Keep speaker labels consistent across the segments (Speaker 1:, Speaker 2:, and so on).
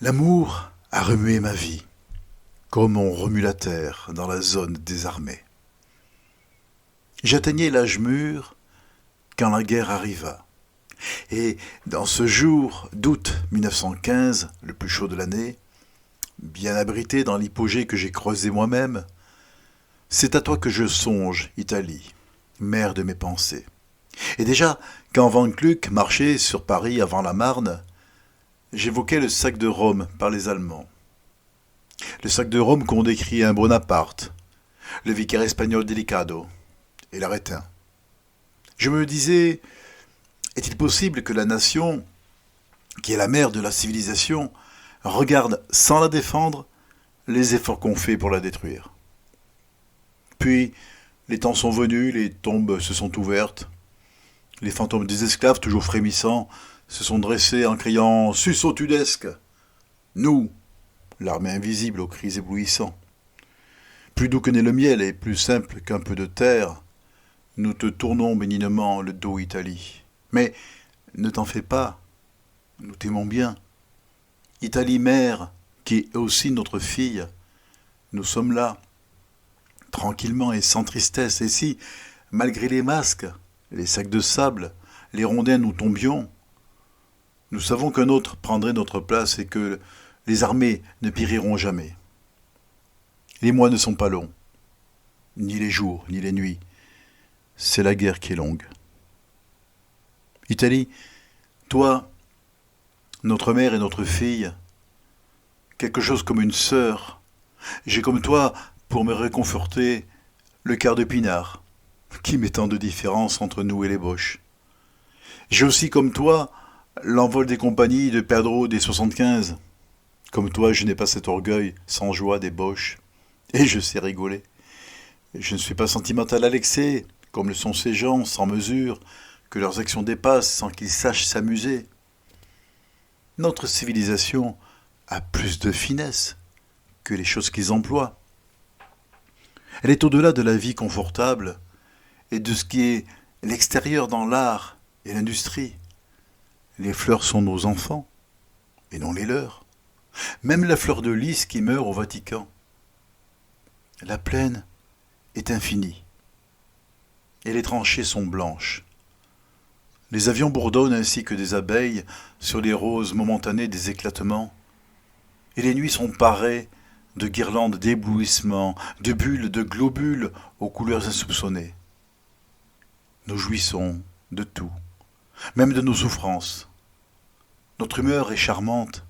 Speaker 1: L'amour a remué ma vie, comme on remue la terre dans la zone désarmée. J'atteignais l'âge mûr quand la guerre arriva. Et dans ce jour d'août 1915, le plus chaud de l'année, bien abrité dans l'hypogée que j'ai creusé moi-même, c'est à toi que je songe, Italie, mère de mes pensées. Et déjà, quand Van Gluck marchait sur Paris avant la Marne, j'évoquais le sac de Rome par les Allemands. Le sac de Rome qu'ont décrit un Bonaparte, le vicaire espagnol Delicado et l'Arétin. Je me disais, est-il possible que la nation, qui est la mère de la civilisation, regarde sans la défendre les efforts qu'on fait pour la détruire? Puis, les temps sont venus, les tombes se sont ouvertes, les fantômes des esclaves, toujours frémissants, se sont dressés en criant « Susso tudesque !» Nous, l'armée invisible aux cris éblouissants. Plus doux que n'est le miel et plus simple qu'un peu de terre, nous te tournons bénignement le dos, Italie. Mais ne t'en fais pas, nous t'aimons bien. Italie mère, qui est aussi notre fille, nous sommes là, tranquillement et sans tristesse. Et si, malgré les masques, les sacs de sable, les rondins nous tombions, nous savons qu'un autre prendrait notre place et que les armées ne périront jamais. Les mois ne sont pas longs, ni les jours, ni les nuits. C'est la guerre qui est longue. Italie, toi, notre mère et notre fille, quelque chose comme une sœur, j'ai comme toi, pour me réconforter, le quart de pinard, qui met tant de différence entre nous et les Boches. J'ai aussi comme toi l'envol des compagnies de Pedro des 75. Comme toi, je n'ai pas cet orgueil sans joie des Boches. Et je sais rigoler. Je ne suis pas sentimental à l'excès, comme le sont ces gens, sans mesure, que leurs actions dépassent sans qu'ils sachent s'amuser. Notre civilisation a plus de finesse que les choses qu'ils emploient. Elle est au-delà de la vie confortable et de ce qui est l'extérieur dans l'art et l'industrie. Les fleurs sont nos enfants, et non les leurs. Même la fleur de lys qui meurt au Vatican. La plaine est infinie, et les tranchées sont blanches. Les avions bourdonnent ainsi que des abeilles sur les roses momentanées des éclatements, et les nuits sont parées de guirlandes d'éblouissements, de bulles, de globules aux couleurs insoupçonnées. Nous jouissons de tout, même de nos souffrances. Notre humeur est charmante,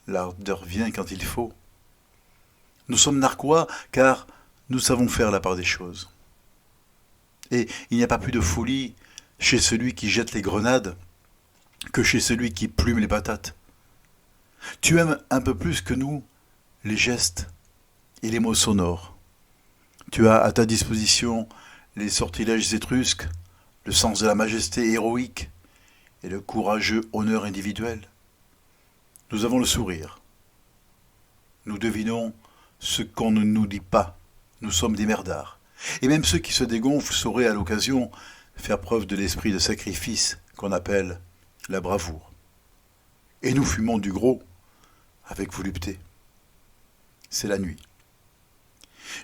Speaker 1: l'ardeur vient quand il faut. Nous sommes narquois car nous savons faire la part des choses. Et il n'y a pas plus de folie chez celui qui jette les grenades que chez celui qui plume les patates. Tu aimes un peu plus que nous les gestes et les mots sonores. Tu as à ta disposition les sortilèges étrusques, le sens de la majesté héroïque et le courageux honneur individuel. Nous avons le sourire. Nous devinons ce qu'on ne nous dit pas. Nous sommes des merdards. Et même ceux qui se dégonflent sauraient à l'occasion faire preuve de l'esprit de sacrifice qu'on appelle la bravoure. Et nous fumons du gros avec volupté. C'est la nuit.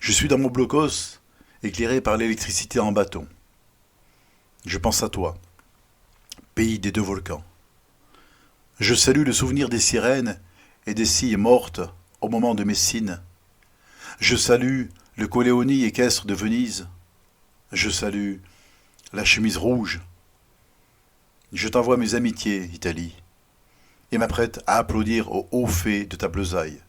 Speaker 1: Je suis dans mon blocos, éclairé par l'électricité en bâton. Je pense à toi, pays des deux volcans. Je salue le souvenir des sirènes et des cygnes mortes au moment de Messine. Je salue le Coléoni équestre de Venise. Je salue la chemise rouge. Je t'envoie mes amitiés, Italie, et m'apprête à applaudir au haut fait de ta besaille.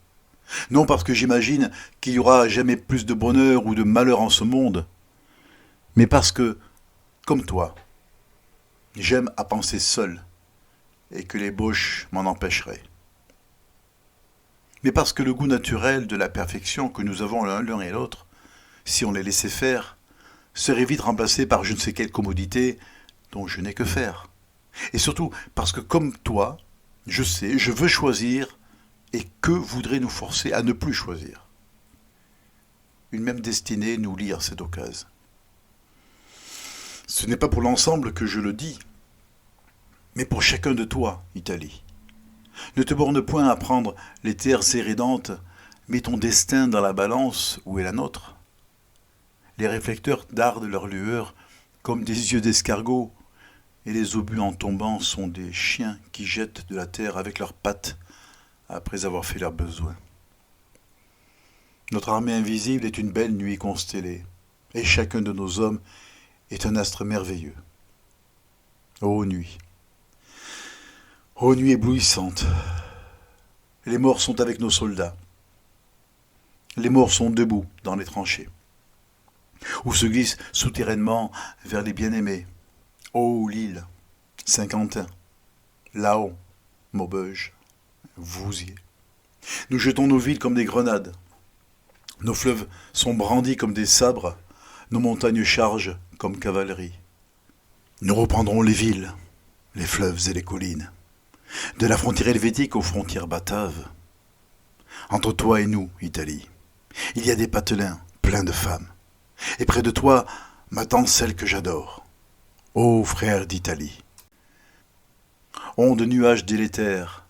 Speaker 1: Non parce que j'imagine qu'il y aura jamais plus de bonheur ou de malheur en ce monde, mais parce que, comme toi, j'aime à penser seul, et que les Boches m'en empêcheraient. Mais parce que le goût naturel de la perfection que nous avons l'un et l'autre, si on les laissait faire, serait vite remplacé par je ne sais quelle commodité dont je n'ai que faire. Et surtout parce que comme toi, je sais, je veux choisir, et que voudrait nous forcer à ne plus choisir? Une même destinée nous lie en cette occasion. Ce n'est pas pour l'ensemble que je le dis, mais pour chacun de toi, Italie. Ne te borne point à prendre les terres hérédantes, mets ton destin dans la balance où est la nôtre. Les réflecteurs dardent leur lueur comme des yeux d'escargot, et les obus en tombant sont des chiens qui jettent de la terre avec leurs pattes après avoir fait leurs besoins. Notre armée invisible est une belle nuit constellée, et chacun de nos hommes est un astre merveilleux. Ô nuit éblouissante, les morts sont avec nos soldats. Les morts sont debout dans les tranchées, ou se glissent souterrainement vers les bien-aimés. Ô Lille, Saint-Quentin, Laon, Maubeuge, Vouziers. Nous jetons nos villes comme des grenades. Nos fleuves sont brandis comme des sabres, nos montagnes chargent comme cavalerie. Nous reprendrons les villes, les fleuves et les collines, de la frontière helvétique aux frontières bataves. Entre toi et nous, Italie, il y a des patelins pleins de femmes, et près de toi m'attend celle que j'adore. Ô frères d'Italie, ondes de nuages délétères,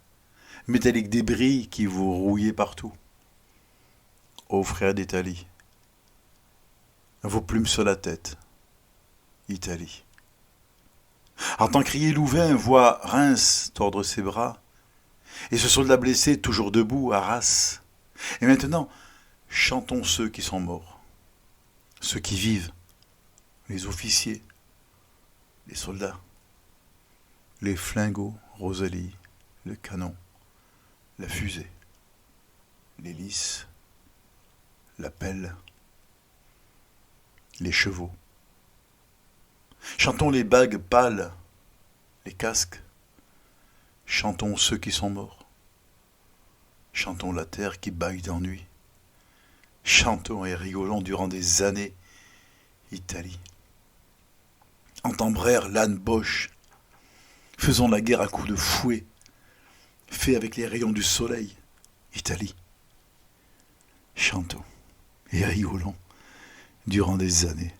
Speaker 1: métalliques débris qui vous rouillez partout. Ô frères d'Italie, vos plumes sur la tête, Italie. Entend crier Louvain, voit Reims tordre ses bras, et ce soldat blessé toujours debout, Arras. Et maintenant, chantons ceux qui sont morts, ceux qui vivent, les officiers, les soldats, les flingots, Rosalie, le canon, la fusée, les lys, la pelle, les chevaux. Chantons les bagues pâles, les casques. Chantons ceux qui sont morts. Chantons la terre qui bâille d'ennui. Chantons et rigolons durant des années, Italie. Entambrèrent l'âne Boche. Faisons la guerre à coups de fouet, fait avec les rayons du soleil, Italie. Chantons et rigolons durant des années,